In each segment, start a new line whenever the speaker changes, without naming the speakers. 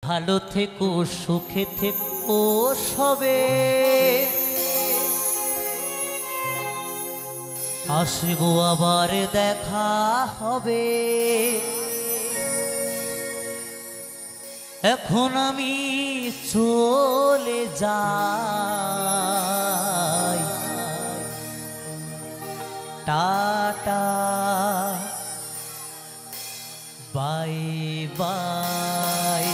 ভালো থেকো সুখে থেকো সবে আসবো আবার দেখা হবে। এখন আমি চলে যাই, টাটা বাই বাই।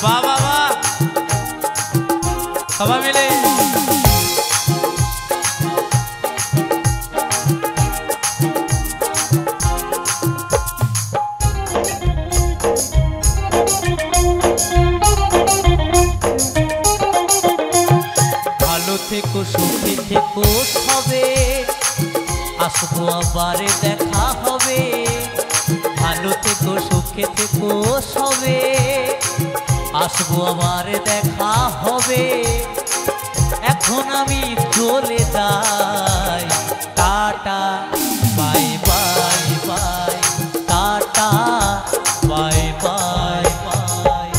वाह वाह वाह सभा मिले
ভালো থেকো সুখে থেকো সবে আসবো আবার দেখা হবে। ভালো থেকো সুখে থেকো সবে আসবো আবার দেখা হবে। এখন আমি চলে যাই, tata bye bye bye, tata bye bye by.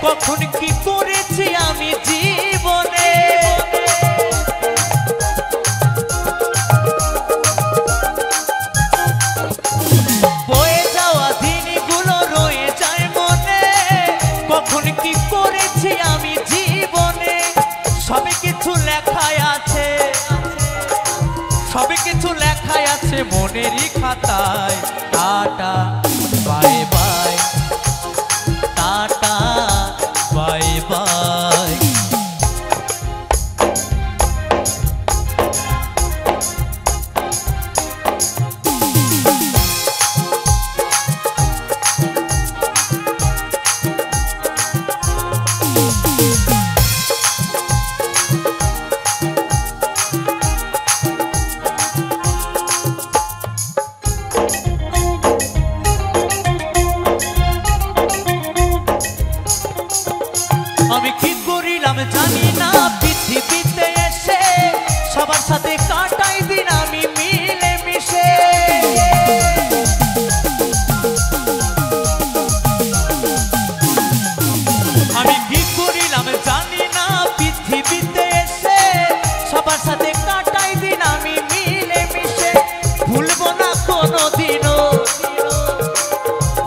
কখন কি করেছি আমি জীবনে, বয়ে যাওয়া দিনগুলো রয়ে যায় মনে। কখন কি করেছি আমি জীবনে, সবে কিছু লেখাই আছে, সবে কিছু লেখাই আছে মনেরই খাতায়। Tata bye bye, tata bye by. আমি কি করিলাম জানি না, পৃথিবীতে এসে সবার সাথে কাটাই দিন আমি মিলে মিশে। আমি কি করিলাম জানি না, পৃথিবীতে এসে সবার সাথে কাটাই দিন আমি মিলে মিশে। ভুলবো না কোনোদিনও,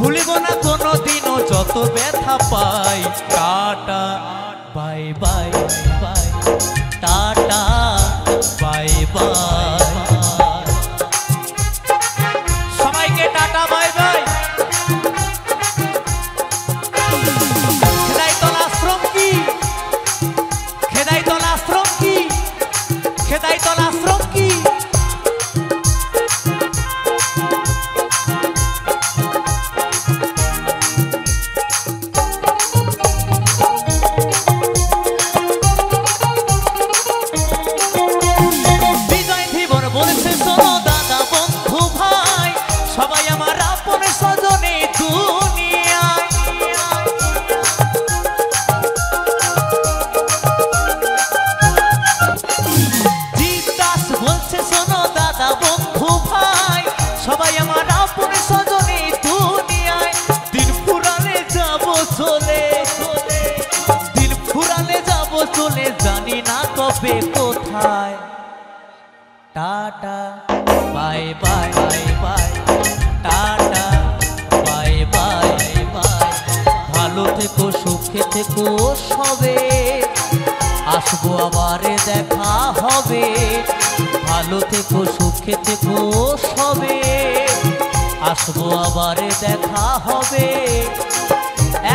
ভুলবো না কোনোদিনও যত ব্যথা পাই। Tata bye bye bye, tata bye bye. সবাইকে tata bye bye. Khedaitala Ashram কি, খেদাইতলা আশ্রম কি, খেদাইতলা আশ্রম কি। সবাই আমার আপন স্বজনে দুনিয়ায়, জিজ্ঞাস বলছে শোনো দাদা বন্ধু ভাই, সবাই আমার আপন স্বজনে দুনিয়ায়। দিন ফুরালে যাব চলে, দিন ফুরালে যাব চলে, জানি না কবে কোথায়। Tata bye bye bye bye, tata bye bye by. ভালো থেকো সুখে থেকো সবে আসবো আবার দেখা হবে। ভালো থেকো সুখে থেকো সবে আসবো আবার দেখা হবে।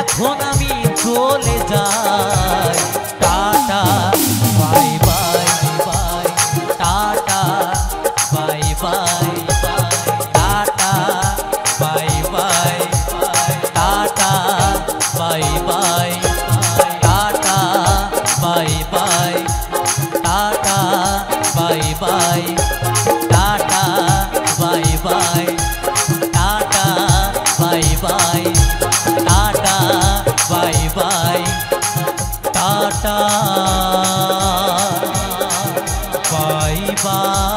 এখন আমি চলে যাই। Tata bye bye bye, tata bye bye bye, tata bye bye bye, tata bye bye bye, tata bye bye, tata bye bye, tata bye bye, tata bye bye, tata bye bye, tata bye by.